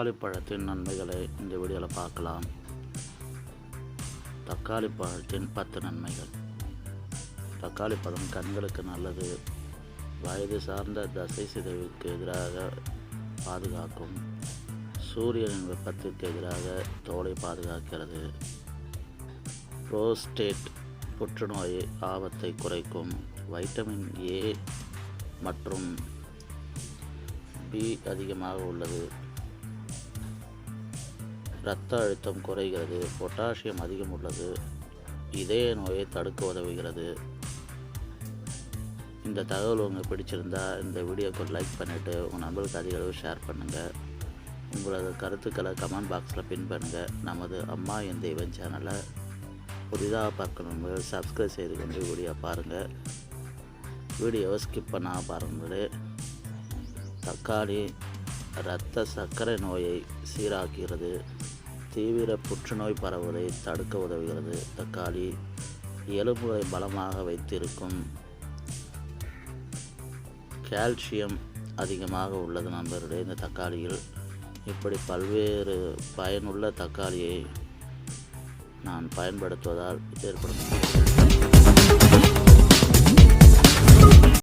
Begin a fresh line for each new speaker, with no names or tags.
தக்காளி பழத்தின் நன்மைகளை இந்த வீடியோவில் பார்க்கலாம். தக்காளி பழத்தின் 10 நன்மைகள். தக்காளி பழம் கண்களுக்கு நல்லது, வயது சார்ந்த தசை சிதைவுக்கு எதிராக பாதுகாக்கும், சூரியனின் வெப்பத்திற்கு எதிராக தோலை பாதுகாக்கிறது, புரோஸ்டேட் புற்றுநோய் ஆபத்தை குறைக்கும், வைட்டமின் ஏ மற்றும் பி அதிகமாக உள்ளது, இரத்த அழுத்தம் குறைகிறது, பொட்டாசியம் அதிகம் உள்ளது, இதய நோயை தடுக்க உதவுகிறது. இந்த தகவல் உங்களுக்கு பிடிச்சிருந்தா இந்த வீடியோக்கு லைக் பண்ணிவிட்டு உங்கள் நண்பர்களுக்கு அதிக அளவு ஷேர் பண்ணுங்கள். உங்களது கருத்துக்களை கமெண்ட் பாக்ஸில் பின் பண்ணுங்கள். நமது அம்மா என் தெய்வம் சேனலை புதிதாக பார்க்கணும் சப்ஸ்கிரைப் செய்து கொண்டு வீடியோ பாருங்கள். வீடியோவை ஸ்கிப் பண்ணால் பாருங்களே. தக்காளி இரத்த சர்க்கரை நோயை சீராக்குகிறது, தீவிர புற்றுநோய் பரவுவதை தடுக்க உதவுகிறது. தக்காளி எலும்புகளை பலமாக வைத்திருக்கும், கால்சியம் அதிகமாக உள்ளது நண்பர்களே இந்த தக்காளியில். இப்படி பல்வேறு பயனுள்ள தக்காளியை நான் பயன்படுத்துவதால் ஏற்படும்